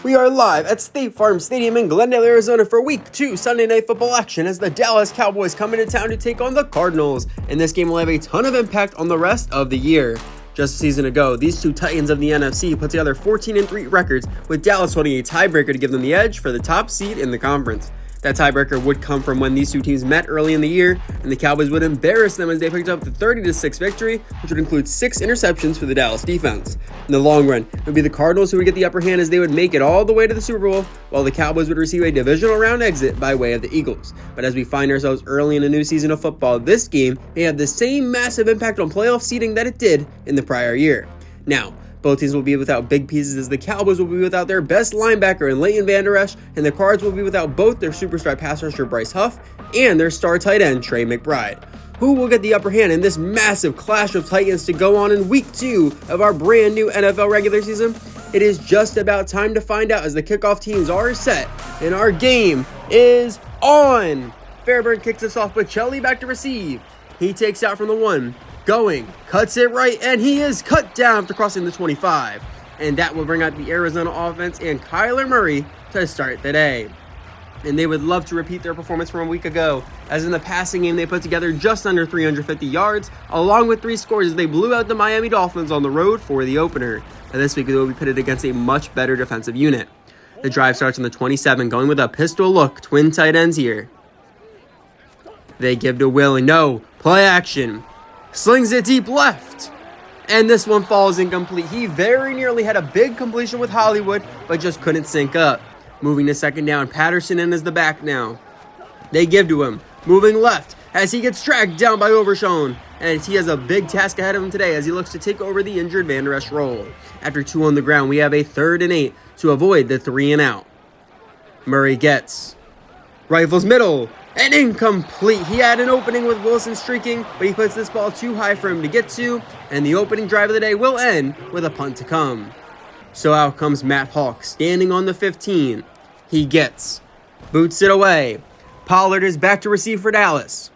We are live at State Farm Stadium in Glendale, Arizona for Week 2 Sunday Night Football action as the Dallas Cowboys come into town to take on the Cardinals, and this game will have a ton of impact on the rest of the year. Just a season ago, these two titans of the NFC put together 14-3 records, with Dallas holding a tiebreaker to give them the edge for the top seed in the conference. That tiebreaker would come from when these two teams met early in the year, and the Cowboys would embarrass them as they picked up the 30-6 victory, which would include 6 interceptions for the Dallas defense. In the long run, it would be the Cardinals who would get the upper hand as they would make it all the way to the Super Bowl, while the Cowboys would receive a divisional round exit by way of the Eagles. But as we find ourselves early in a new season of football, this game may have the same massive impact on playoff seeding that it did in the prior year. Now, both teams will be without big pieces as the Cowboys will be without their best linebacker in Leighton Vander Esch, and the Cards will be without both their superstar pass rusher Bryce Huff and their star tight end Trey McBride. Who will get the upper hand in this massive clash of titans to go on in Week 2 of our brand new NFL regular season? It is just about time to find out as the kickoff teams are set and our game is on. Fairburn kicks us off with Chelly back to receive. He takes out from the 1. Going, cuts it right, and he is cut down after crossing the 25. And that will bring out the Arizona offense and Kyler Murray to start the day. And they would love to repeat their performance from a week ago, as in the passing game they put together just under 350 yards, along with 3 scores as they blew out the Miami Dolphins on the road for the opener. And this week they will be pitted against a much better defensive unit. The drive starts on the 27, going with a pistol look, twin tight ends here. They give to Willie, no, play action. Slings it deep left, and this one falls incomplete. He very nearly had a big completion with Hollywood, but just couldn't sync up. Moving to second down, Patterson in as the back now. They give to him, moving left, as he gets dragged down by Overshown, and he has a big task ahead of him today as he looks to take over the injured Vander Esch role. After 2 on the ground, we have a 3rd and 8 to avoid the 3 and out. Murray gets, rifles middle, and incomplete. He had an opening with Wilson streaking, but he puts this ball too high for him to get to, and the opening drive of the day will end with a punt to come. So out comes Matt Hawk, standing on the 15. He gets, boots it away. Pollard is back to receive for Dallas.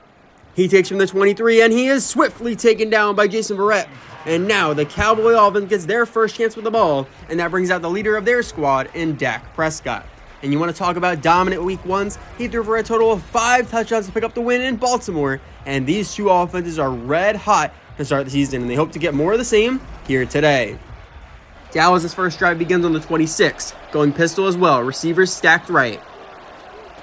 He takes from the 23, and he is swiftly taken down by Jason Verrett. And now the Cowboy offense gets their first chance with the ball, and that brings out the leader of their squad in Dak Prescott. And you want to talk about dominant week 1s? He threw for a total of 5 touchdowns to pick up the win in Baltimore. And these two offenses are red hot to start the season, and they hope to get more of the same here today. Dallas' first drive begins on the 26, going pistol as well. Receivers stacked right.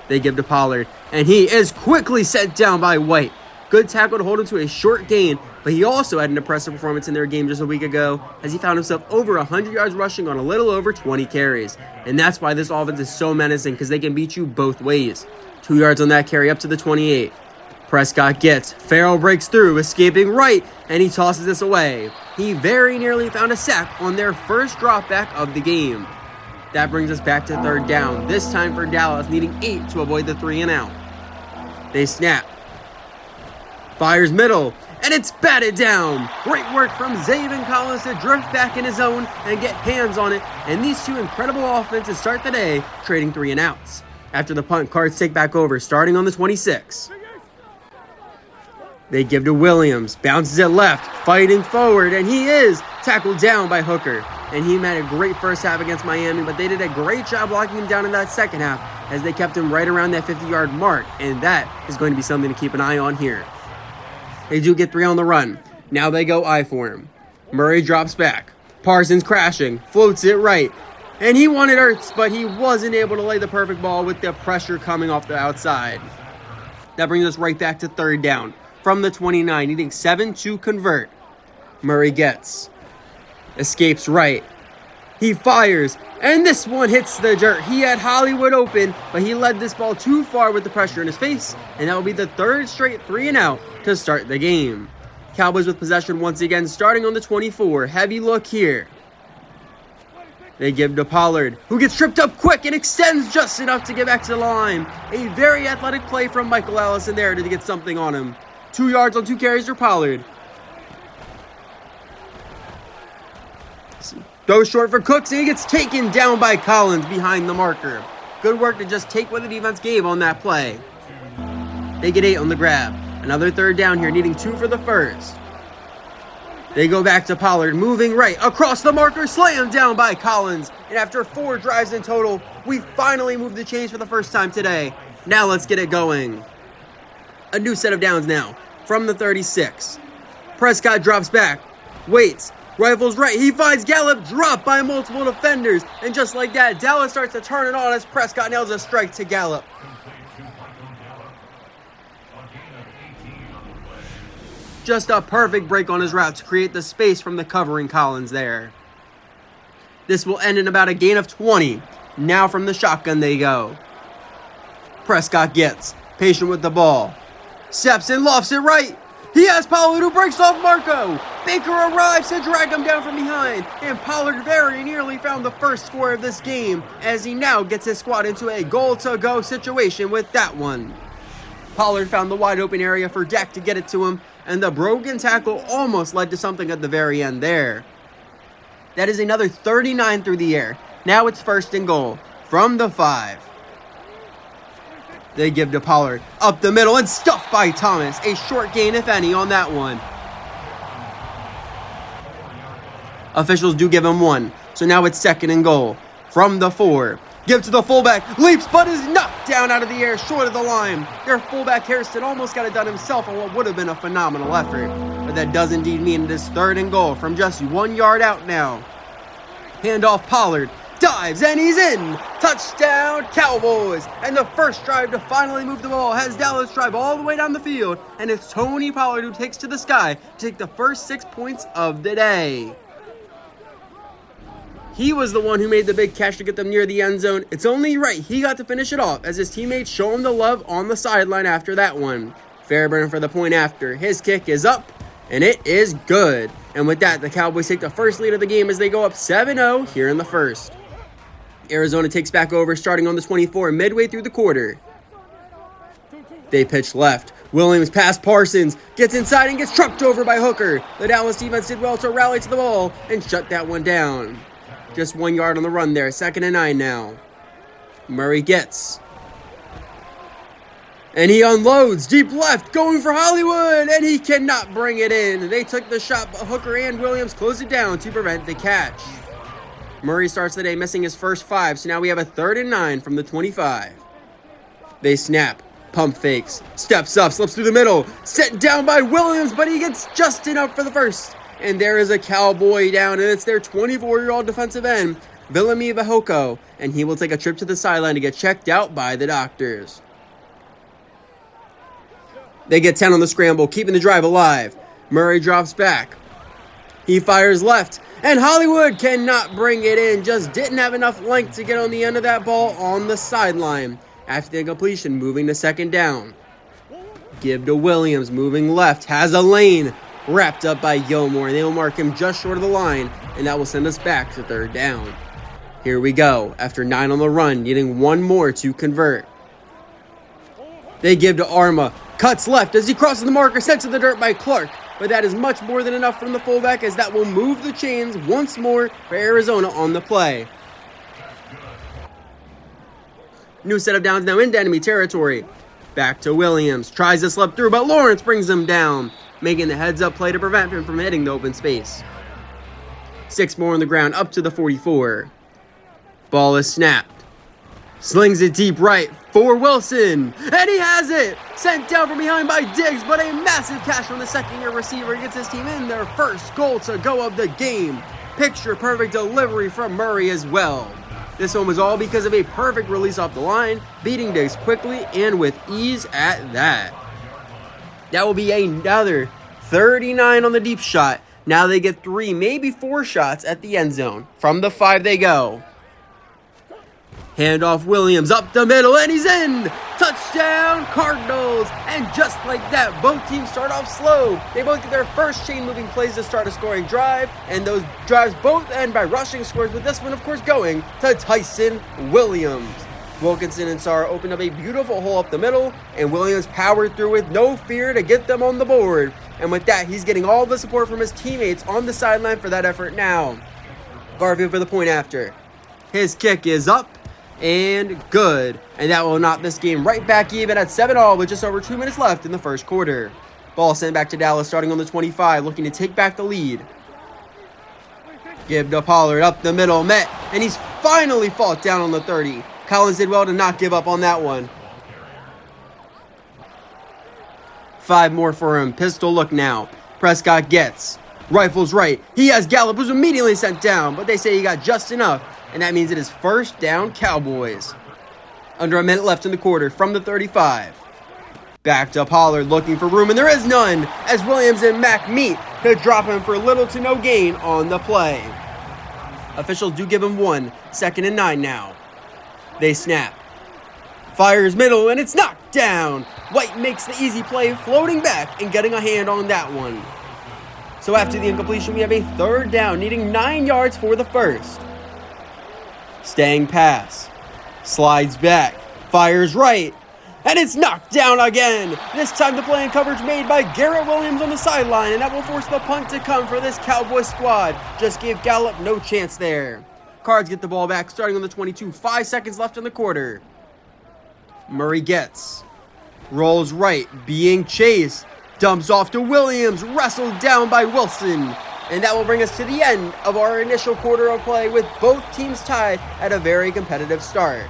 They give to Pollard, and he is quickly set down by White. Good tackle to hold him to a short gain, but he also had an impressive performance in their game just a week ago as he found himself over 100 yards rushing on a little over 20 carries. And that's why this offense is so menacing, because they can beat you both ways. 2 yards on that carry up to the 28. Prescott gets, Farrell breaks through, escaping right, and he tosses this away. He very nearly found a sack on their first drop back of the game. That brings us back to 3rd down, this time for Dallas, needing 8 to avoid the 3 and out. They snap. Fires middle, and it's batted down. Great work from Zaven Collins to drift back in his zone and get hands on it. And these two incredible offenses start the day trading 3 and outs. After the punt, Cards take back over, starting on the 26. They give to Williams, bounces it left, fighting forward, and he is tackled down by Hooker. And he had a great first half against Miami, but they did a great job locking him down in that second half as they kept him right around that 50-yard mark. And that is going to be something to keep an eye on here. They do get 3 on the run. Now they go I for him. Murray drops back. Parsons crashing. Floats it right. And he wanted Ertz, but he wasn't able to lay the perfect ball with the pressure coming off the outside. That brings us right back to 3rd down. From the 29, needing 7 to convert. Murray gets. Escapes right. He fires. And this one hits the dirt. He had Hollywood open, but he led this ball too far with the pressure in his face. And that will be the 3rd straight 3 and out to start the game. Cowboys with possession once again, starting on the 24. Heavy look here. They give to Pollard, who gets tripped up quick and extends just enough to get back to the line. A very athletic play from Michael Allison there to get something on him. 2 yards on 2 carries for Pollard. Goes short for Cooks, and he gets taken down by Collins behind the marker. Good work to just take what the defense gave on that play. They get 8 on the grab. Another 3rd down here, needing 2 for the first. They go back to Pollard, moving right across the marker, slammed down by Collins. And after 4 drives in total, we finally moved the chains for the first time today. Now let's get it going. A new set of downs now from the 36. Prescott drops back, waits, rifles right. He finds Gallup, dropped by multiple defenders. And just like that, Dallas starts to turn it on as Prescott nails a strike to Gallup. Just a perfect break on his route to create the space from the covering Collins there. This will end in about a gain of 20. Now from the shotgun they go. Prescott gets patient with the ball. Steps and lofts it right. He has Pollard who breaks off Marco. Baker arrives to drag him down from behind. And Pollard very nearly found the first score of this game as he now gets his squad into a goal-to-go situation with that one. Pollard found the wide open area for Dak to get it to him, and the broken tackle almost led to something at the very end there. That is another 39 through the air. Now it's 1st and goal from the 5. They give to Pollard up the middle and stuffed by Thomas. A short gain, if any, on that one. Officials do give him 1. So now it's 2nd and goal from the 4. Give to the fullback, leaps, but is knocked down out of the air, short of the line. Their fullback, Hairston, almost got it done himself on what would have been a phenomenal effort. But that does indeed mean it is 3rd and goal from just 1 yard out now. Handoff Pollard, dives, and he's in. Touchdown, Cowboys. And the first drive to finally move the ball has Dallas drive all the way down the field. And it's Tony Pollard who takes to the sky to take the first 6 points of the day. He was the one who made the big catch to get them near the end zone. It's only right he got to finish it off as his teammates show him the love on the sideline after that one. Fairburn for the point after. His kick is up, and it is good. And with that, the Cowboys take the first lead of the game as they go up 7-0 here in the first. Arizona takes back over starting on the 24 midway through the quarter. They pitch left. Williams past Parsons, gets inside and gets trucked over by Hooker. The Dallas defense did well to rally to the ball and shut that one down. Just 1 yard on the run there. 2nd and 9 now. Murray gets. And he unloads. Deep left. Going for Hollywood. And he cannot bring it in. They took the shot, but Hooker and Williams closed it down to prevent the catch. Murray starts the day missing his first 5. So now we have a 3rd and 9 from the 25. They snap. Pump fakes. Steps up. Slips through the middle. Set down by Williams, but he gets just enough for the first. And there is a Cowboy down, and it's their 24-year-old defensive end, Villamy Vahoko, and he will take a trip to the sideline to get checked out by the doctors. They get 10 on the scramble, keeping the drive alive. Murray drops back. He fires left, and Hollywood cannot bring it in, just didn't have enough length to get on the end of that ball on the sideline. After the completion, moving to 2nd down. Give to Williams, moving left, has a lane. Wrapped up by Gilmore, and they will mark him just short of the line, and that will send us back to 3rd down. Here we go, after 9 on the run, needing 1 more to convert. They give to Arma, cuts left as he crosses the marker, sent to the dirt by Clark, but that is much more than enough from the fullback as that will move the chains once more for Arizona on the play. New set of downs now into enemy territory. Back to Williams, tries to slip through, but Lawrence brings him down, making the heads-up play to prevent him from hitting the open space. 6 more on the ground, up to the 44. Ball is snapped. Slings it deep right for Wilson, and he has it! Sent down from behind by Diggs, but a massive catch from the second-year receiver gets his team in their first goal to go of the game. Picture-perfect delivery from Murray as well. This one was all because of a perfect release off the line, beating Diggs quickly and with ease at that. That will be another 39 on the deep shot. Now they get 3, maybe 4 shots at the end zone. From the 5 they go. Handoff Williams up the middle, and he's in! Touchdown, Cardinals! And just like that, both teams start off slow. They both get their first chain-moving plays to start a scoring drive, and those drives both end by rushing scores, with this one, of course, going to Tyson Williams. Wilkinson and Sarr opened up a beautiful hole up the middle, and Williams powered through with no fear to get them on the board. And with that, he's getting all the support from his teammates on the sideline for that effort now. Garfield for the point after. His kick is up and good. And that will knock this game right back even at 7-all with just over 2 minutes left in the first quarter. Ball sent back to Dallas, starting on the 25, looking to take back the lead. Give to Pollard, up the middle, met, and he's finally fought down on the 30. Collins did well to not give up on that one. 5 more for him. Pistol look now. Prescott gets. Rifles right. He has Gallup, who's immediately sent down, but they say he got just enough, and that means it is first down Cowboys. Under a minute left in the quarter from the 35. Back to Pollard looking for room, and there is none as Williams and Mack meet to drop him for little to no gain on the play. Officials do give him 1, 2nd and 9 now. They snap. Fires middle, and it's knocked down. White makes the easy play, floating back and getting a hand on that one. So after the incompletion, we have a 3rd down, needing 9 yards for the first. Staying pass. Slides back. Fires right. And it's knocked down again. This time the play and coverage made by Garrett Williams on the sideline, and that will force the punt to come for this Cowboys squad. Just gave Gallup no chance there. Cards get the ball back, starting on the 22. 5 seconds left in the quarter. Murray gets. Rolls right, being chased. Dumps off to Williams, wrestled down by Wilson. And that will bring us to the end of our initial quarter of play, with both teams tied at a very competitive start.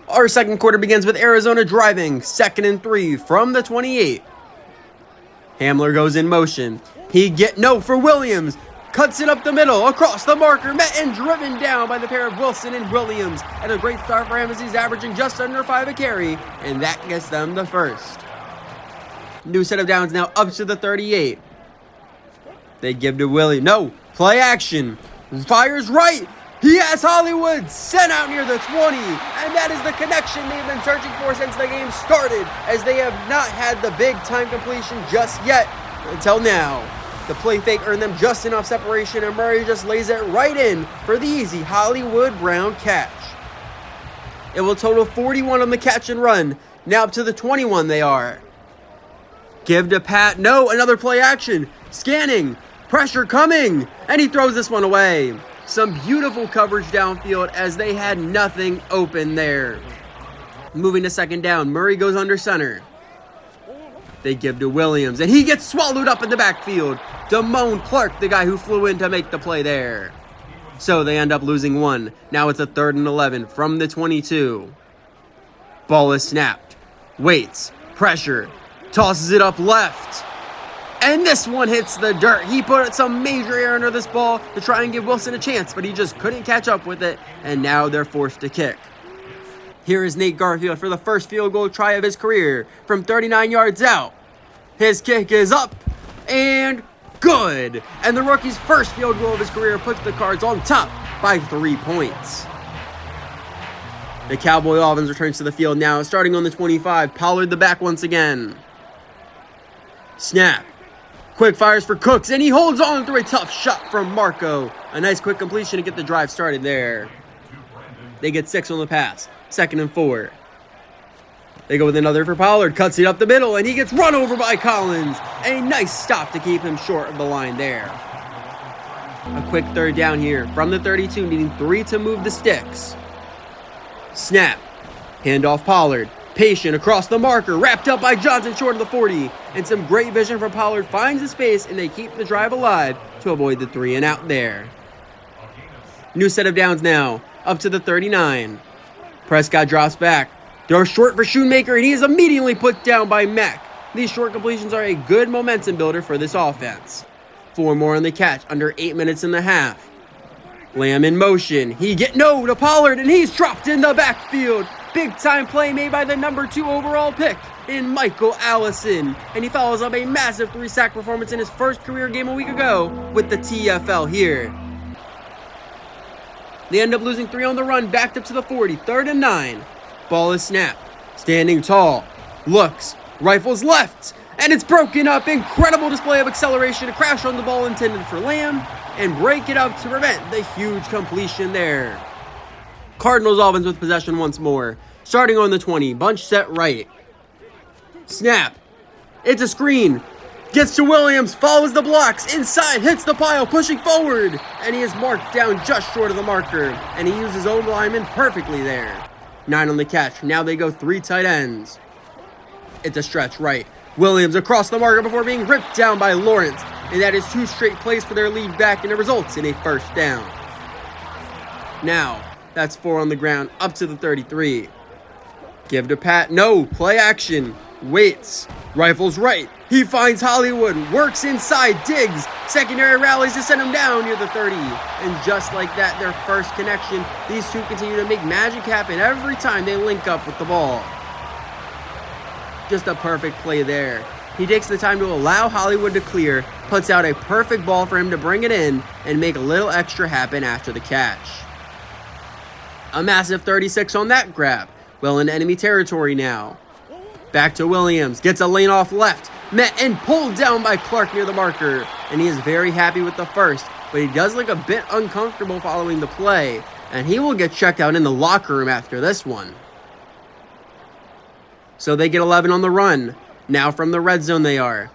Our second quarter begins with Arizona driving, 2nd and 3 from the 28. Hamler goes in motion. For Williams. Cuts it up the middle, across the marker, met and driven down by the pair of Wilson and Williams. And a great start for him as he's averaging just under 5 a carry, and that gets them the first. New set of downs now up to the 38. They give to Willie. No, play action. Fires right. He has Hollywood sent out near the 20, and that is the connection they've been searching for since the game started, as they have not had the big time completion just yet until now. The play fake earned them just enough separation, and Murray just lays it right in for the easy Hollywood Brown catch. It will total 41 on the catch and run. Now up to the 21 they are. Give to Pat. No, another play action. Scanning. Pressure coming. And he throws this one away. Some beautiful coverage downfield as they had nothing open there. Moving to 2nd down, Murray goes under center. They give to Williams, and he gets swallowed up in the backfield. Damone Clark, the guy who flew in to make the play there. So they end up losing 1. Now it's a 3rd and 11 from the 22. Ball is snapped. Waits. Pressure. Tosses it up left. And this one hits the dirt. He put some major air under this ball to try and give Wilson a chance, but he just couldn't catch up with it, and now they're forced to kick. Here is Nate Garfield for the first field goal try of his career from 39 yards out. His kick is up and good. And the rookie's first field goal of his career puts the Cards on top by 3 points. The Cowboy offense returns to the field now, starting on the 25. Pollard the back once again. Snap. Quick fires for Cooks, and he holds on through a tough shot from Marco. A nice quick completion to get the drive started there. They get 6 on the pass. 2nd and 4. They go with another for Pollard. Cuts it up the middle, and he gets run over by Collins. A nice stop to keep him short of the line there. A quick 3rd down here from the 32, needing 3 to move the sticks. Snap. Handoff Pollard. Patient across the marker, wrapped up by Johnson short of the 40. And some great vision from Pollard finds the space, and they keep the drive alive to avoid the 3 and out there. New set of downs now, up to the 39. Prescott drops back. Throw short for Shoemaker, and he is immediately put down by Mack. These short completions are a good momentum builder for this offense. 4 more on the catch, under 8 minutes and a half. Lamb in motion. To Pollard, and he's dropped in the backfield. Big time play made by the number 2 overall pick in Michael Allison. And he follows up a massive 3-sack performance in his first career game a week ago with the TFL here. They end up losing 3 on the run, backed up to the 40, 3rd and 9. Ball is snapped. Standing tall. Looks. Rifles left. And it's broken up. Incredible display of acceleration. A crash on the ball intended for Lamb. And break it up to prevent the huge completion there. Cardinals offense with possession once more. Starting on the 20. Bunch set right. Snap. It's a screen. Gets to Williams, follows the blocks, inside, hits the pile, pushing forward. And he is marked down just short of the marker. And he used his own lineman perfectly there. 9 on the catch. Now they go 3 tight ends. It's a stretch right. Williams across the marker before being ripped down by Lawrence. And that is 2 straight plays for their lead back, and it results in a first down. Now, that's 4 on the ground, up to the 33. Give to Pat. No, play action. Waits. Rifles right. He finds Hollywood. Works inside. Digs. Secondary rallies to send him down near the 30. And just like that, their first connection, these two continue to make magic happen every time they link up with the ball. Just a perfect play there. He takes the time to allow Hollywood to clear, puts out a perfect ball for him to bring it in, and make a little extra happen after the catch. A massive 36 on that grab. Well in enemy territory now. Back to Williams. Gets a lane off left. Met and pulled down by Clark near the marker. And he is very happy with the first, but he does look a bit uncomfortable following the play. And he will get checked out in the locker room after this one. So they get 11 on the run. Now from the red zone they are.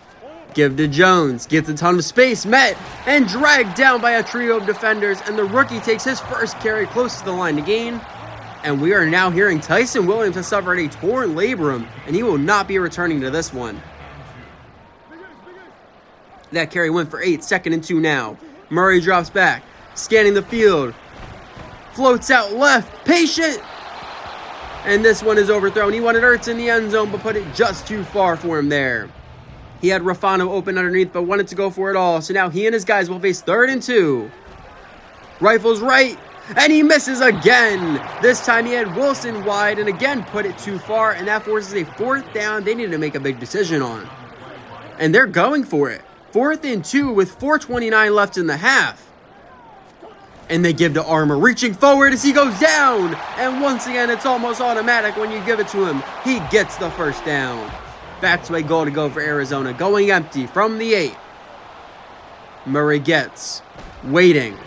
Give to Jones. Gets a ton of space. Met and dragged down by a trio of defenders. And the rookie takes his first carry close to the line to gain. And we are now hearing Tyson Williams has suffered a torn labrum, and he will not be returning to this one. That carry went for 8, 2nd and 2 now. Murray drops back, scanning the field. Floats out left, patient. And this one is overthrown. He wanted Ertz in the end zone, but put it just too far for him there. He had Rafano open underneath, but wanted to go for it all. So now he and his guys will face 3rd and 2. Rifles right. And he misses again. This time he had Wilson wide and again put it too far, and that forces a 4th down they need to make a big decision on. And they're going for it. 4th and 2 with 4:29 left in the half. And they give to Armour, reaching forward as he goes down. And once again, it's almost automatic when you give it to him. He gets the first down. Back to a goal to go for Arizona, going empty from the 8. Murray gets, waiting.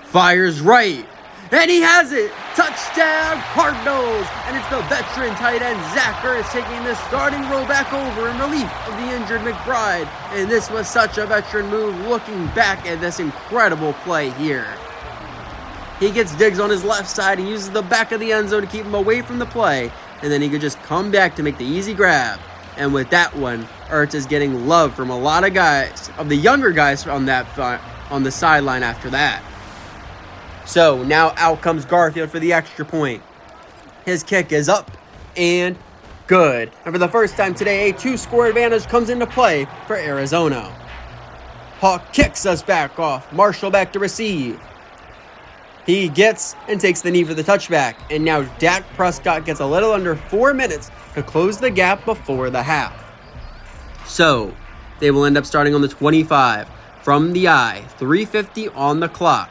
Fires right, and he has it! Touchdown, Cardinals! And it's the veteran tight end, Zach Ertz, taking the starting role back over in relief of the injured McBride. And this was such a veteran move, looking back at this incredible play here. He gets Diggs on his left side and uses the back of the end zone to keep him away from the play. And then he could just come back to make the easy grab. And with that one, Ertz is getting love from a lot of guys, of the younger guys on the sideline after that. So now out comes Garfield for the extra point. His kick is up and good. And for the first time today, a 2-score advantage comes into play for Arizona. Hawk kicks us back off. Marshall back to receive. He gets and takes the knee for the touchback. And now Dak Prescott gets a little under 4 minutes to close the gap before the half. So they will end up starting on the 25 from the I. 3:50 on the clock.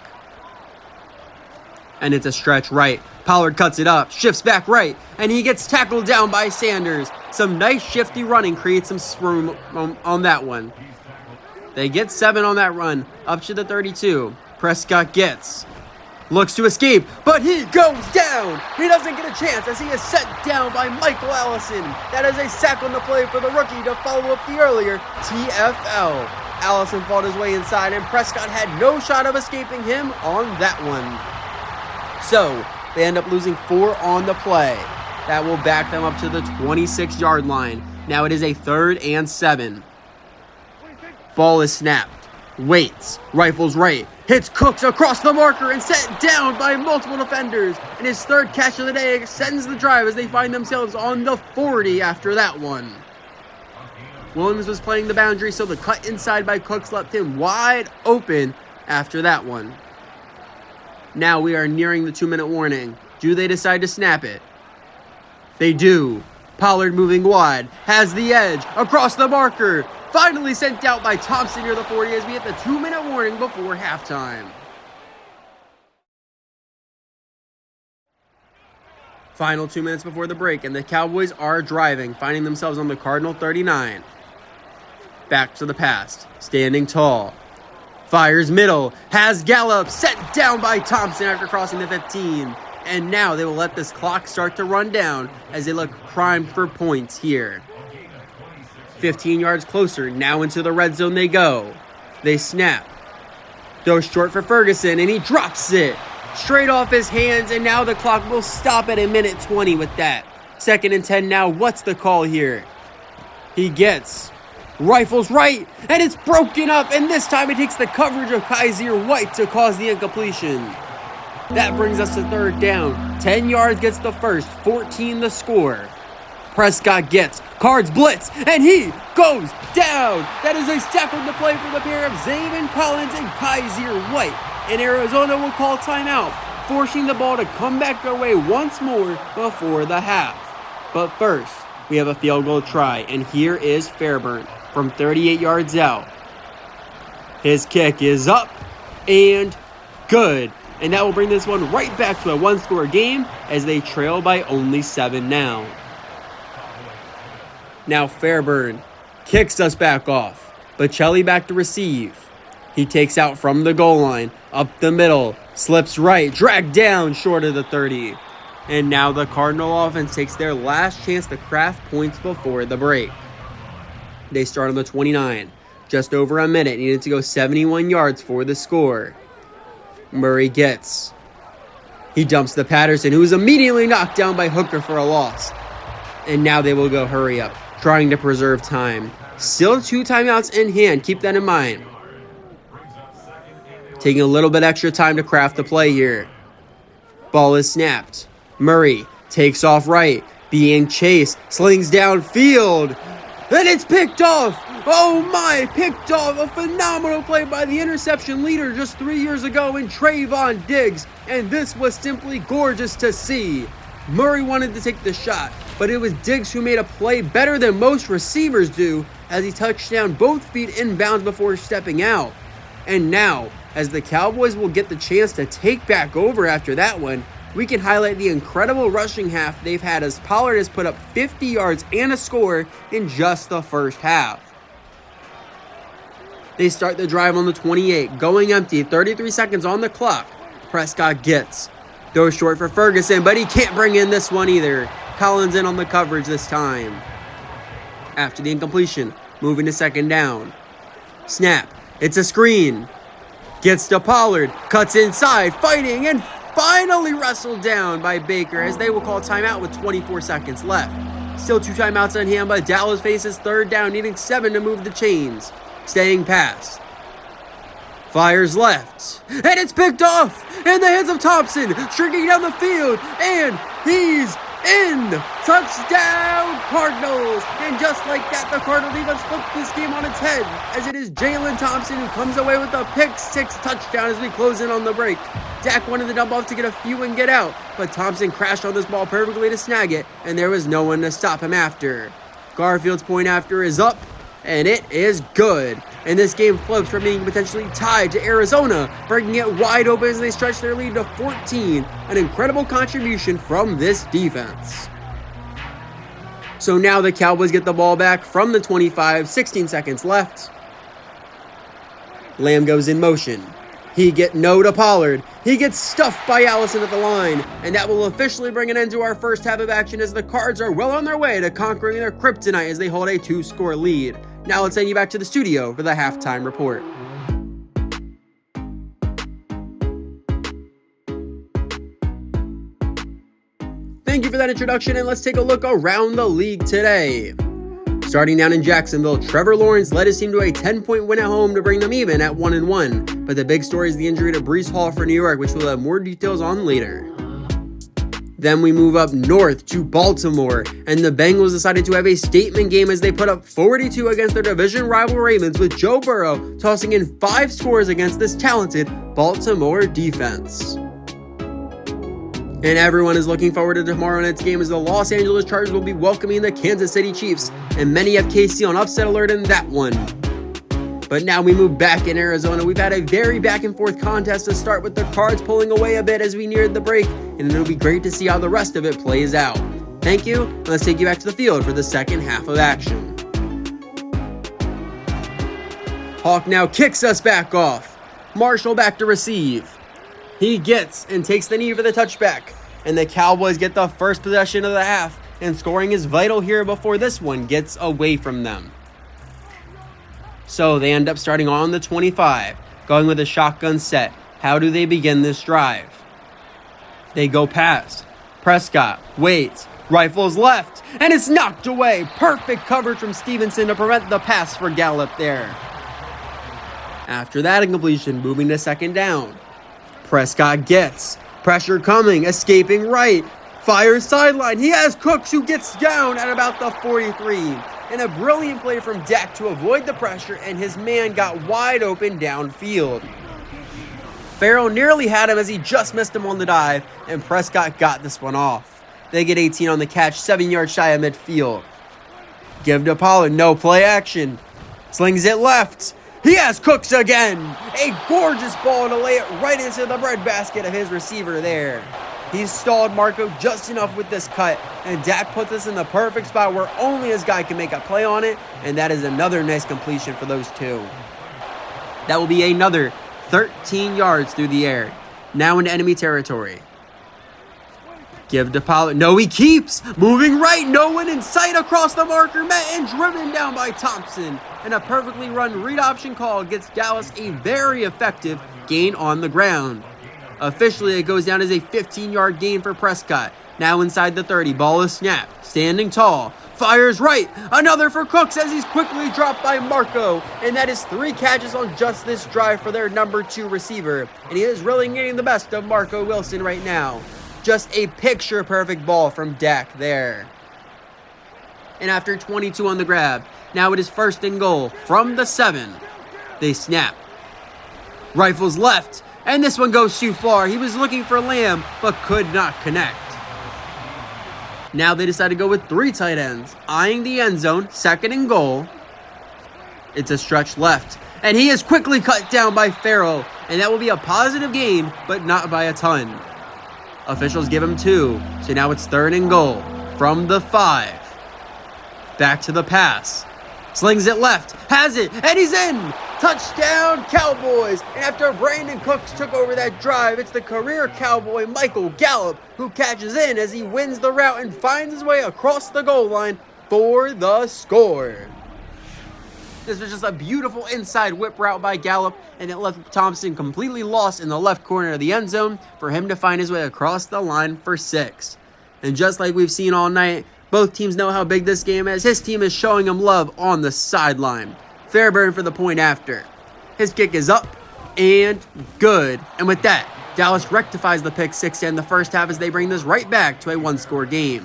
And it's a stretch right. Pollard cuts it up, shifts back right, and he gets tackled down by Sanders. Some nice shifty running creates some room on that one. They get 7 on that run, up to the 32. Prescott gets, looks to escape, but he goes down. He doesn't get a chance as he is set down by Michael Allison. That is a sack on the play for the rookie to follow up the earlier TFL. Allison fought his way inside, and Prescott had no shot of escaping him on that one. So, they end up losing 4 on the play. That will back them up to the 26-yard line. Now it is a 3rd and 7. Ball is snapped. Waits. Rifles right. Hits Cooks across the marker and set down by multiple defenders. And his 3rd catch of the day extends the drive as they find themselves on the 40 after that one. Williams was playing the boundary, so the cut inside by Cooks left him wide open after that one. Now we are nearing the 2-minute warning. Do they decide to snap it? They do. Pollard moving wide, has the edge, across the marker. Finally sent out by Thompson near the 40 as we hit the 2-minute warning before halftime. Final 2 minutes before the break, and the Cowboys are driving, finding themselves on the Cardinal 39. Back to the pass, standing tall. Fires middle, has Gallup, set down by Thompson after crossing the 15. And now they will let this clock start to run down as they look primed for points here. 15 yards closer. Now into the red zone they go. They snap. Throw short for Ferguson, and he drops it straight off his hands, and now the clock will stop at 1:20 with that. 2nd and 10 now. What's the call here? He rifles right, and it's broken up, and this time it takes the coverage of Kaiser White to cause the incompletion. That brings us to 3rd down. 10 yards gets the first, 14 the score. Prescott gets Cards blitz, and he goes down. That is a sack on the play for the pair of Zaven Collins and Kaiser White. And Arizona will call timeout, forcing the ball to come back their way once more before the half. But first, we have a field goal try, and here is Fairburn from 38 yards out. His kick is up and good. And that will bring this one right back to a one-score game as they trail by only 7 now. Now Fairburn kicks us back off. Bocelli back to receive. He takes out from the goal line, up the middle, slips right, dragged down short of the 30. And now the Cardinal offense takes their last chance to craft points before the break. They start on the 29. Just over a minute, needed to go 71 yards for the score. Murray gets. He dumps to Patterson, who is immediately knocked down by Hooker for a loss. And now they will go hurry up, trying to preserve time. Still 2 timeouts in hand, keep that in mind. Taking a little bit extra time to craft the play here. Ball is snapped. Murray takes off right, being chased, slings downfield, and it's picked off. Oh my, picked off. A phenomenal play by the interception leader just 3 years ago in Trayvon Diggs, and this was simply gorgeous to see. Murray wanted to take the shot, but it was Diggs who made a play better than most receivers do as he touched down both feet inbounds before stepping out. And now, as the Cowboys will get the chance to take back over after that one, we can highlight the incredible rushing half they've had as Pollard has put up 50 yards and a score in just the first half. They start the drive on the 28, going empty, 33 seconds on the clock. Prescott gets. Throws short for Ferguson, but he can't bring in this one either. Collins in on the coverage this time. After the incompletion, moving to 2nd down. Snap. It's a screen. Gets to Pollard, cuts inside, fighting, and finally wrestled down by Baker as they will call timeout with 24 seconds left. Still 2 timeouts on hand, but Dallas faces 3rd down, needing 7 to move the chains. Staying pass. Fires left, and it's picked off in the hands of Thompson, shrinking down the field, and he's in. Touchdown, Cardinals. And just like that, the Cardinal defense flipped this game on its head, as it is Jalen Thompson who comes away with a pick-6 touchdown as we close in on the break. Dak wanted to dump off to get a few and get out, but Thompson crashed on this ball perfectly to snag it, and there was no one to stop him after. Garfield's point after is up, and it is good. And this game flips from being potentially tied to Arizona, breaking it wide open as they stretch their lead to 14. An incredible contribution from this defense. So now the Cowboys get the ball back from the 25, 16 seconds left. Lamb goes in motion. He gets no to Pollard. He gets stuffed by Allison at the line. And that will officially bring an end to our first half of action as the Cards are well on their way to conquering their kryptonite as they hold a 2-score lead. Now let's send you back to the studio for the halftime report. Thank you for that introduction, and let's take a look around the league today. Starting down in Jacksonville, Trevor Lawrence led his team to a 10-point win at home to bring them even at 1-1. But the big story is the injury to Breece Hall for New York, which we'll have more details on later. Then we move up north to Baltimore, and the Bengals decided to have a statement game as they put up 42 against their division rival Ravens, with Joe Burrow tossing in 5 scores against this talented Baltimore defense. And everyone is looking forward to tomorrow night's game as the Los Angeles Chargers will be welcoming the Kansas City Chiefs, and many have KC on upset alert in that one. But now we move back in Arizona. We've had a very back and forth contest to start, with the Cards pulling away a bit as we neared the break, and it'll be great to see how the rest of it plays out. Thank you, and let's take you back to the field for the second half of action. Hawk now kicks us back off. Marshall back to receive. He gets and takes the knee for the touchback, and the Cowboys get the first possession of the half, and scoring is vital here before this one gets away from them. So they end up starting on the 25, going with a shotgun set. How do they begin this drive? They go past. Prescott waits, rifles left, and it's knocked away. Perfect coverage from Stevenson to prevent the pass for Gallup there. After that incompletion, moving to second down. Prescott gets pressure coming, escaping right, fires sideline. He has Cooks, who gets down at about the 43. And a brilliant play from Dak to avoid the pressure, and his man got wide open downfield. Farrell nearly had him as he just missed him on the dive, and Prescott got this one off. They get 18 on the catch, 7 yards shy of midfield. Give to Pollard, no play action. Slings it left. He has Cooks again. A gorgeous ball to lay it right into the breadbasket of his receiver there. He's stalled Marco just enough with this cut, and Dak puts us in the perfect spot where only his guy can make a play on it, and that is another nice completion for those two. That will be another 13 yards through the air. Now into enemy territory. Give to Pollard. No, he keeps moving right. No one in sight across the marker. Met and driven down by Thompson. And a perfectly run read option call gets Dallas a very effective gain on the ground. Officially, it goes down as a 15-yard gain for Prescott. Now inside the 30. Ball is snapped. Standing tall. Fires right. Another for Cooks as he's quickly dropped by Marco. And that is 3 catches on just this drive for their number 2 receiver. And he is really getting the best of Marco Wilson right now. Just a picture-perfect ball from Dak there. And after 22 on the grab, now it is 1st and goal from the 7. They snap. Rifles left. And this one goes too far. He was looking for Lamb, but could not connect. Now they decide to go with 3 tight ends, eyeing the end zone, 2nd and goal. It's a stretch left, and he is quickly cut down by Farrell, and that will be a positive gain, but not by a ton. Officials give him 2, so now it's 3rd and goal from the 5. Back to the pass. Slings it left, has it, and he's in! Touchdown, Cowboys! And after Brandon Cooks took over that drive, it's the career Cowboy Michael Gallup who catches in as he wins the route and finds his way across the goal line for the score. This was just a beautiful inside whip route by Gallup, and it left Thompson completely lost in the left corner of the end zone for him to find his way across the line for 6. And just like we've seen all night, both teams know how big this game is. His team is showing him love on the sideline. Fairburn for the point after. His kick is up and good. And with that, Dallas rectifies the pick 6 in the first half as they bring this right back to a 1-score game.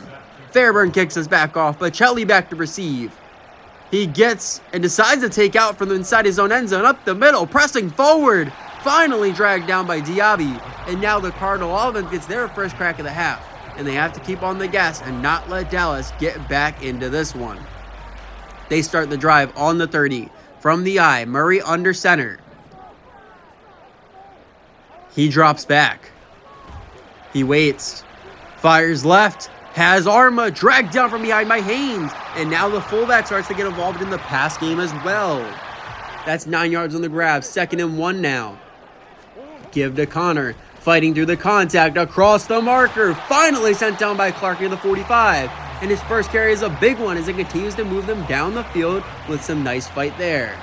Fairburn kicks us back off, but Chelly back to receive. He gets and decides to take out from inside his own end zone, up the middle, pressing forward. Finally dragged down by Diaby. And now the Cardinal offense gets their first crack of the half. And they have to keep on the gas and not let Dallas get back into this one. They start the drive on the 30. From the eye, Murray under center. He drops back. He waits. Fires left. Has Arma dragged down from behind by Haynes. And now the fullback starts to get involved in the pass game as well. That's 9 yards on the grab. 2nd and 1 now. Give to Connor. Fighting through the contact across the marker. Finally sent down by Clark near the 45. And his first carry is a big one as it continues to move them down the field with some nice fight there.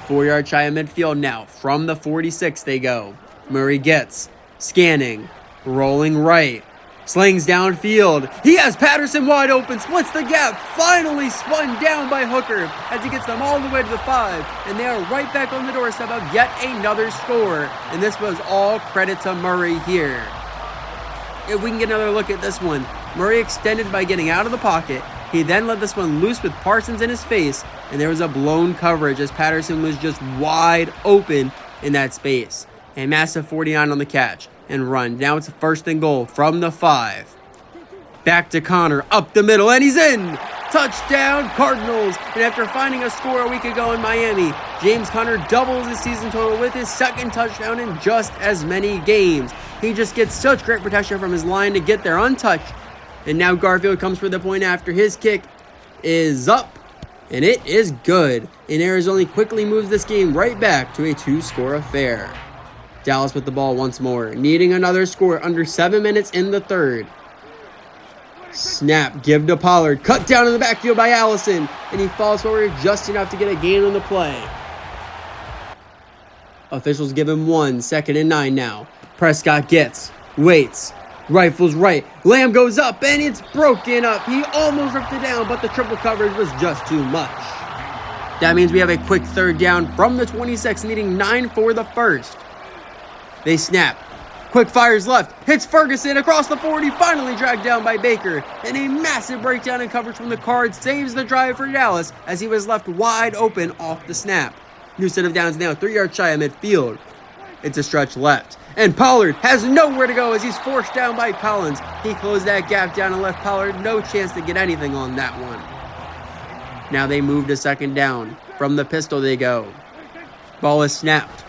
4-yard shy of midfield now. From the 46 they go. Murray gets. Scanning. Rolling right. Slings downfield. He has Patterson wide open. Splits the gap. Finally spun down by Hooker as he gets them all the way to the 5. And they are right back on the doorstep of yet another score. And this was all credit to Murray here. If we can get another look at this one. Murray extended by getting out of the pocket. He then let this one loose with Parsons in his face, and there was a blown coverage as Patterson was just wide open in that space. A massive 49 on the catch and run. Now it's a 1st and goal from the 5. Back to Connor, up the middle, and he's in! Touchdown, Cardinals! And after finding a score a week ago in Miami, James Conner doubles his season total with his 2nd touchdown in just as many games. He just gets such great protection from his line to get there untouched. And now Garfield comes for the point after. His kick is up, and it is good. And Arizona quickly moves this game right back to a 2-score affair. Dallas with the ball once more, needing another score under 7 minutes in the 3rd. Snap, give to Pollard, cut down in the backfield by Allison, and he falls forward just enough to get a gain on the play. Officials give him 1, 2nd and 9 now. Prescott gets, waits, rifles right, Lamb goes up, and it's broken up. He almost ripped it down, but the triple coverage was just too much. That means we have a quick 3rd down from the 26, needing 9 for the first. They snap. Quick fires left, hits Ferguson across the 40, finally dragged down by Baker. And a massive breakdown in coverage from the Cards saves the drive for Dallas as he was left wide open off the snap. New set of downs now, 3 yards shy of midfield. It's a stretch left. And Pollard has nowhere to go as he's forced down by Collins. He closed that gap down and left Pollard no chance to get anything on that one. Now they move to 2nd down. From the pistol they go. Ball is snapped.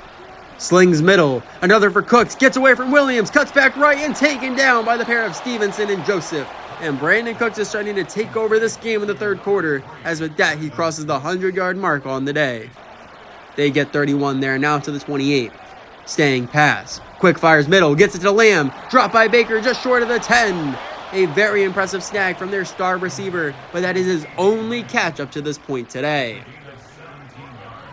Slings middle. Another for Cooks. Gets away from Williams. Cuts back right and taken down by the pair of Stevenson and Joseph. And Brandon Cooks is starting to take over this game in the 3rd quarter. As with that, he crosses the 100-yard mark on the day. They get 31 there, now to the 28. Staying pass. Quick fires middle. Gets it to Lamb. Dropped by Baker just short of the 10. A very impressive snag from their star receiver. But that is his only catch up to this point today.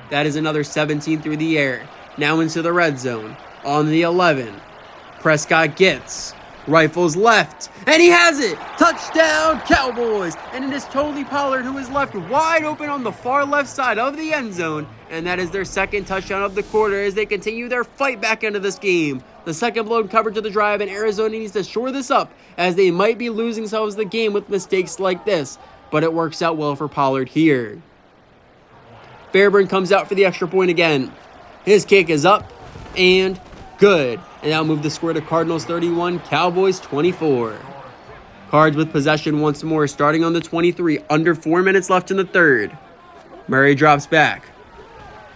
That is another 17 through the air. Now into the red zone. On the 11. Prescott gets. Rifles left. And he has it! Touchdown, Cowboys! And it is totally Pollard who is left wide open on the far left side of the end zone. And that is their 2nd touchdown of the quarter as they continue their fight back into this game. The 2nd blown coverage of the drive, and Arizona needs to shore this up as they might be losing themselves the game with mistakes like this. But it works out well for Pollard here. Fairburn comes out for the extra point again. His kick is up and good. And that'll move the score to Cardinals 31, Cowboys 24. Cards with possession once more, starting on the 23. Under 4 minutes left in the 3rd. Murray drops back.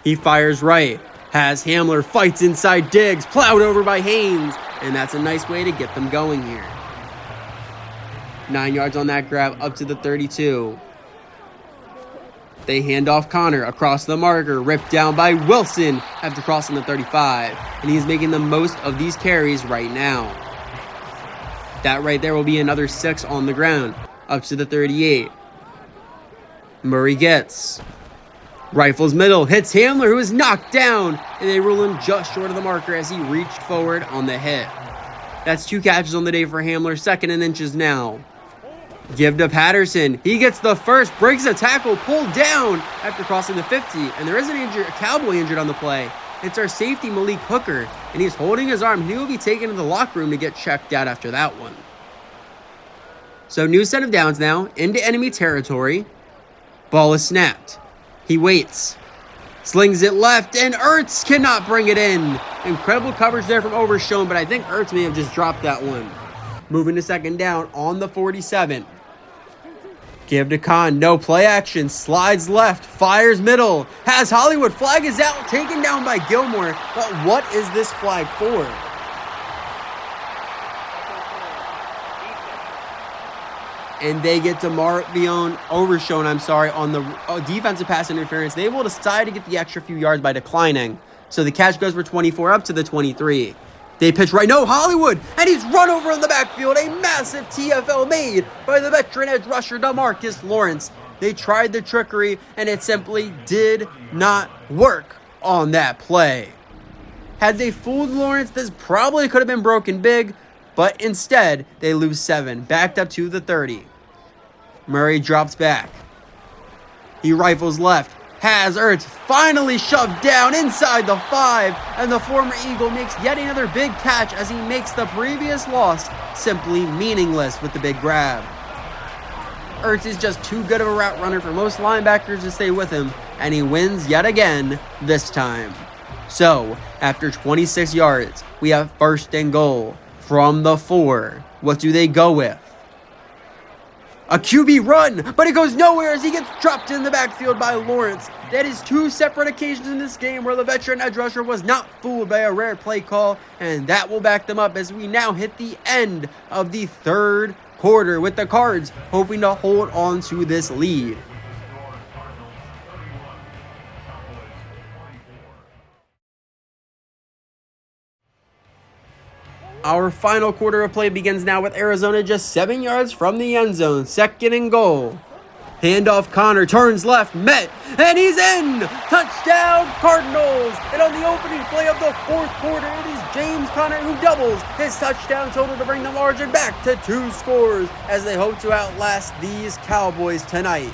He fires right. Has Hamler, fights inside Diggs, plowed over by Haynes. And that's a nice way to get them going here. 9 yards on that grab, up to the 32. They hand off Connor across the marker, ripped down by Wilson after crossing the 35. And he's making the most of these carries right now. That right there will be another 6 on the ground, up to the 38. Murray gets. Rifles middle, hits Hamler, who is knocked down. And they rule him just short of the marker as he reached forward on the hit. That's 2 catches on the day for Hamler, 2nd and inches now. Give to Patterson. He gets the first, breaks a tackle, pulled down after crossing the 50. And there is a Cowboy injured on the play. It's our safety, Malik Hooker. And he's holding his arm. He will be taken to the locker room to get checked out after that one. So new set of downs now, into enemy territory. Ball is snapped. He waits. Slings it left, and Ertz cannot bring it in. Incredible coverage there from Overshown, but I think Ertz may have just dropped that one. Moving to 2nd down on the 47. Give to Khan, no play action, slides left, fires middle, has Hollywood, flag is out, taken down by Gilmore, but what is this flag for? And they get Overshown on the defensive pass interference. They will decide to get the extra few yards by declining. So the catch goes for 24 up to the 23. They pitch right, no, Hollywood, and he's run over in the backfield. A massive TFL made by the veteran edge rusher, DeMarcus Lawrence. They tried the trickery, and it simply did not work on that play. Had they fooled Lawrence, this probably could have been broken big, but instead, they lose 7, backed up to the 30. Murray drops back. He rifles left. Has Ertz finally shoved down inside the 5, and the former Eagle makes yet another big catch as he makes the previous loss simply meaningless with the big grab. Ertz is just too good of a route runner for most linebackers to stay with him, and he wins yet again this time. So, after 26 yards, we have 1st and goal from the 4. What do they go with? A QB run, but it goes nowhere as he gets dropped in the backfield by Lawrence. That is 2 separate occasions in this game where the veteran edge rusher was not fooled by a rare play call, and that will back them up as we now hit the end of the 3rd quarter with the Cards hoping to hold on to this lead. Our final quarter of play begins now with Arizona just 7 yards from the end zone. 2nd and goal. Handoff, Connor turns left, met, and he's in! Touchdown, Cardinals! And on the opening play of the 4th quarter, it is James Conner who doubles his touchdown total to bring the margin back to 2 scores as they hope to outlast these Cowboys tonight.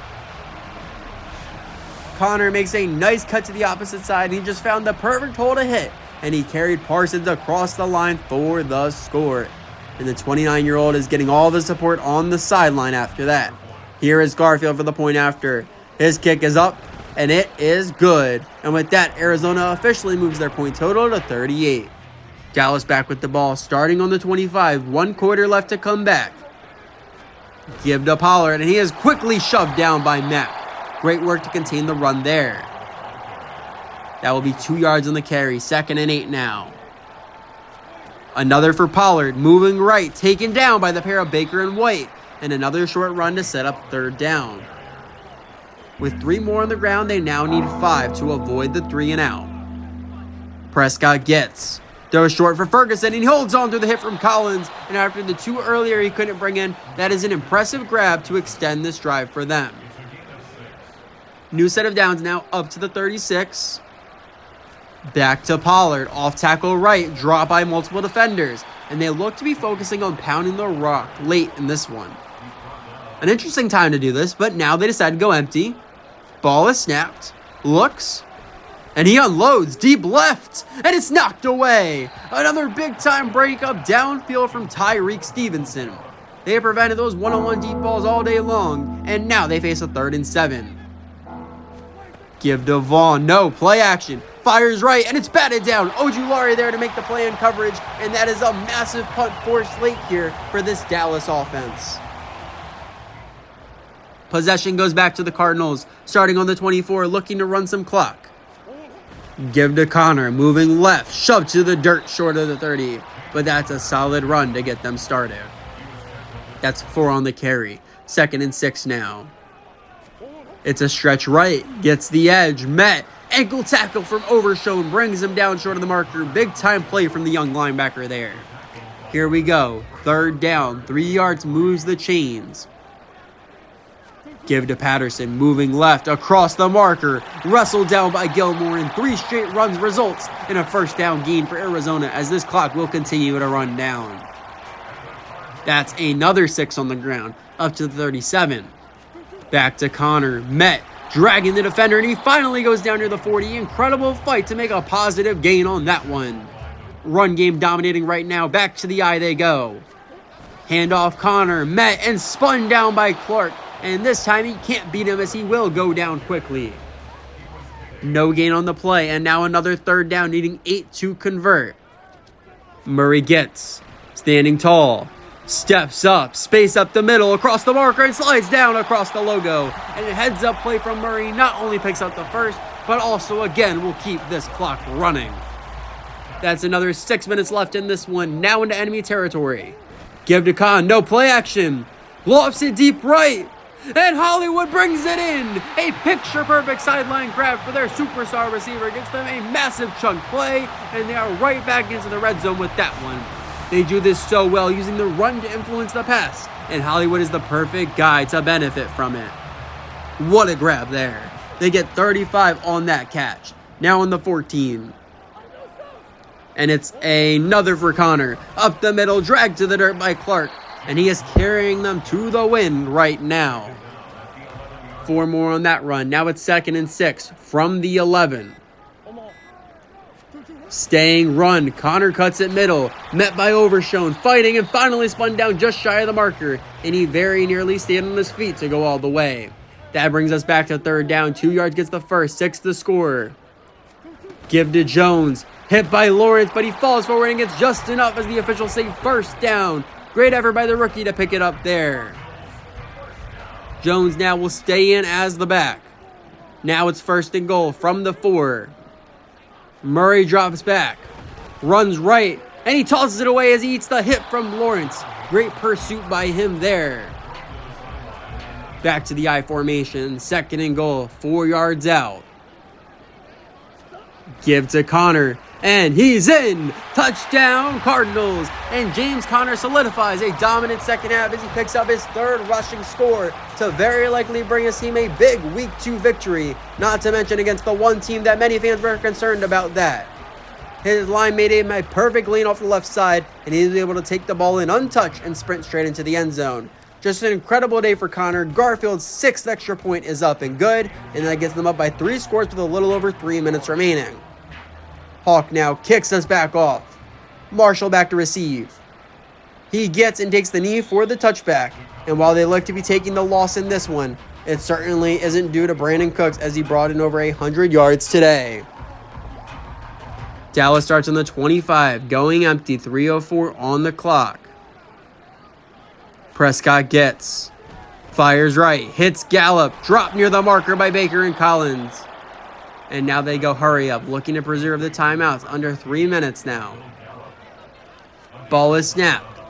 Connor makes a nice cut to the opposite side. He just found the perfect hole to hit, and he carried Parsons across the line for the score. And the 29-year-old is getting all the support on the sideline after that. Here is Garfield for the point after. His kick is up, and it is good. And with that, Arizona officially moves their point total to 38. Dallas back with the ball, starting on the 25. 1 quarter left to come back. Give to Pollard, and he is quickly shoved down by Matt. Great work to contain the run there. That will be 2 yards on the carry. 2nd and 8 now. Another for Pollard, moving right, taken down by the pair of Baker and White. And another short run to set up 3rd down. With 3 more on the ground, they now need 5 to avoid the 3 and out. Prescott gets. Throws short for Ferguson, and he holds on to the hit from Collins. And after the 2 earlier he couldn't bring in, that is an impressive grab to extend this drive for them. New set of downs now up to the 36. Back to Pollard, off tackle right, dropped by multiple defenders. And they look to be focusing on pounding the rock late in this one. An interesting time to do this, but now they decide to go empty. Ball is snapped, looks, and he unloads deep left, and it's knocked away. Another big-time breakup downfield from Tyreek Stevenson. They have prevented those one-on-one deep balls all day long, and now they face a 3rd and 7. Give to Vaughn, no, play action. Fires right, and it's batted down. Ojulari there to make the play in coverage, and that is a massive punt forced late here for this Dallas offense. Possession goes back to the Cardinals, starting on the 24, looking to run some clock. Give to Connor, moving left, shoved to the dirt short of the 30, but that's a solid run to get them started. That's 4 on the carry. 2nd and 6 now. It's a stretch right, gets the edge, met. Ankle tackle from Overshown brings him down short of the marker. Big time play from the young linebacker there. Here we go. 3rd down. 3 yards moves the chains. Give to Patterson. Moving left across the marker. Wrestled down by Gilmore, and 3 straight runs results in a 1st down gain for Arizona as this clock will continue to run down. That's another 6 on the ground. Up to the 37. Back to Connor. Met. Dragging the defender, and he finally goes down near the 40. Incredible fight to make a positive gain on that one. Run game dominating right now. Back to the eye they go. Handoff, Connor, met, and spun down by Clark. And this time he can't beat him as he will go down quickly. No gain on the play, and now another 3rd down, needing 8 to convert. Murray gets. Standing tall. Steps up, space up the middle, across the marker, and slides down across the logo. And a heads-up play from Murray not only picks up the 1st, but also again will keep this clock running. That's another 6 minutes left in this one, now into enemy territory. Give to Khan, no play action. Lofts it deep right, and Hollywood brings it in. A picture-perfect sideline grab for their superstar receiver. Gets them a massive chunk play, and they are right back into the red zone with that one. They do this so well, using the run to influence the pass, and Hollywood is the perfect guy to benefit from it. What a grab there. They get 35 on that catch. Now on the 14. And it's another for Connor. Up the middle, dragged to the dirt by Clark, and he is carrying them to the win right now. 4 more on that run. Now it's 2nd and 6 from the 11. Staying run, Connor cuts it middle, met by Overshown, fighting and finally spun down just shy of the marker, and he very nearly stayed on his feet to go all the way. That brings us back to 3rd down. 2 yards gets the 1st, 6 the score. Give to Jones, hit by Lawrence, but he falls forward and gets just enough as the officials say 1st down. Great effort by the rookie to pick it up there. Jones now will stay in as the back. Now it's 1st and goal from the 4. Murray drops back, runs right, and he tosses it away as he eats the hit from Lawrence. Great pursuit by him there. Back to the I formation, 2nd and goal, 4 yards out. Give to Connor, And he's in! Touchdown, Cardinals! And James Conner solidifies a dominant second half as he picks up his third rushing score to very likely bring his team a big Week 2 victory, not to mention against the one team that many fans were concerned about that. His line made him a perfect lean off the left side, and he was able to take the ball in untouched and sprint straight into the end zone. Just an incredible day for Conner. Garfield's 6th extra point is up and good, and that gets them up by 3 scores with a little over 3 minutes remaining. Hawk now kicks us back off. Marshall back to receive. He gets and takes the knee for the touchback, and while they look to be taking the loss in this one, it certainly isn't due to Brandon Cooks as he brought in over 100 yards today. Dallas starts on the 25, going empty, 3:04 on the clock. Prescott gets, fires right, hits Gallup, dropped near the marker by Baker and Collins. And now they go hurry up, looking to preserve the timeouts, under 3 minutes now. Ball is snapped.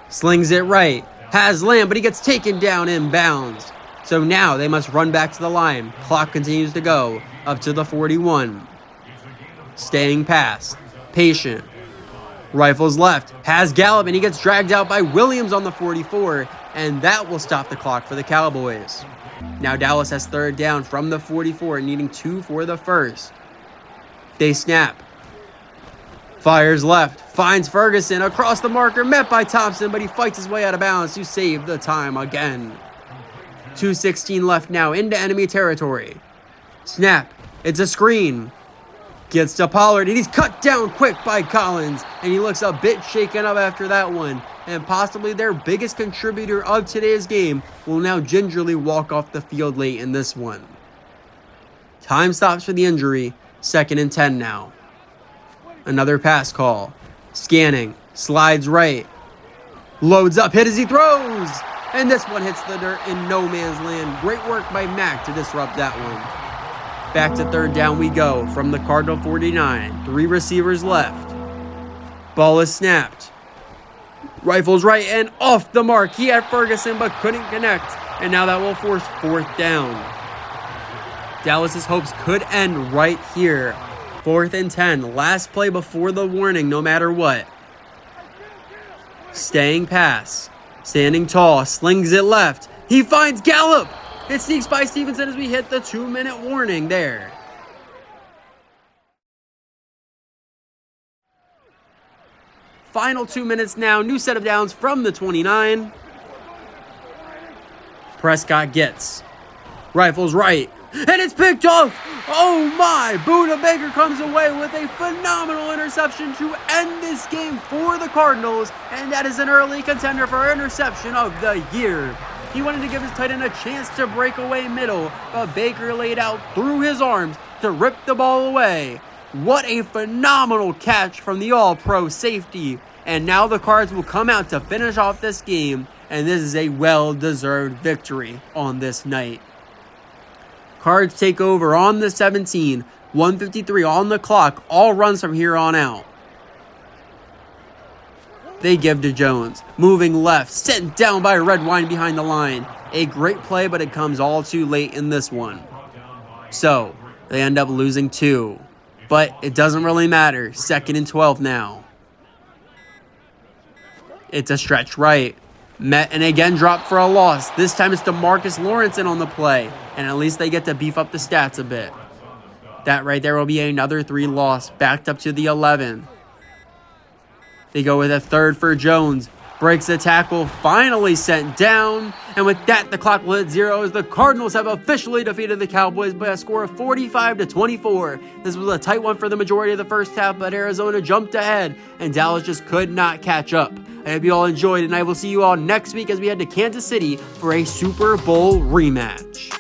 Slings it right, has Lamb, but he gets taken down inbounds. So now they must run back to the line. Clock continues to go, up to the 41. Staying pass, patient. Rifles left, has Gallup, and he gets dragged out by Williams on the 44, and that will stop the clock for the Cowboys. Now Dallas has third down from the 44, needing 2 for the first. They snap. Fires left, finds Ferguson across the marker, met by Thompson, but he fights his way out of bounds to save the time again. 2:16 left now into enemy territory. Snap, it's a screen. Gets to Pollard, and he's cut down quick by Collins, and he looks a bit shaken up after that one. And possibly their biggest contributor of today's game will now gingerly walk off the field late in this one. Time stops for the injury, 2nd and 10 now. Another pass call. Scanning, slides right. Loads up, hit as he throws! And this one hits the dirt in no man's land. Great work by Mack to disrupt that one. Back to third down we go from the Cardinal 49. 3 receivers left. Ball is snapped. Rifles right and off the mark. He had Ferguson but couldn't connect. And now that will force 4th down. Dallas's hopes could end right here. 4th and 10. Last play before the warning no matter what. Staying pass. Standing tall. Slings it left. He finds Gallup. It sneaks by Stevenson as we hit the 2-minute warning there. Final 2 minutes now. New set of downs from the 29. Prescott gets. Rifles right. And it's picked off. Oh my. Buda Baker comes away with a phenomenal interception to end this game for the Cardinals. And that is an early contender for interception of the year. He wanted to give his tight end a chance to break away middle, but Baker laid out through his arms to rip the ball away. What a phenomenal catch from the all-pro safety. And now the Cards will come out to finish off this game, and this is a well-deserved victory on this night. Cards take over on the 17, 1:53 on the clock, all runs from here on out. They give to Jones, moving left, sent down by Redwine behind the line. A great play, but it comes all too late in this one. So, they end up losing 2. But it doesn't really matter. 2nd and 12 now. It's a stretch right. Met and again dropped for a loss. This time it's DeMarcus Lawrence in on the play. And at least they get to beef up the stats a bit. That right there will be another 3 loss, backed up to the 11. They go with a third for Jones. Breaks the tackle, finally sent down. And with that, the clock will hit 0 as the Cardinals have officially defeated the Cowboys by a score of 45-24. This was a tight one for the majority of the first half, but Arizona jumped ahead, and Dallas just could not catch up. I hope you all enjoyed, and I will see you all next week as we head to Kansas City for a Super Bowl rematch.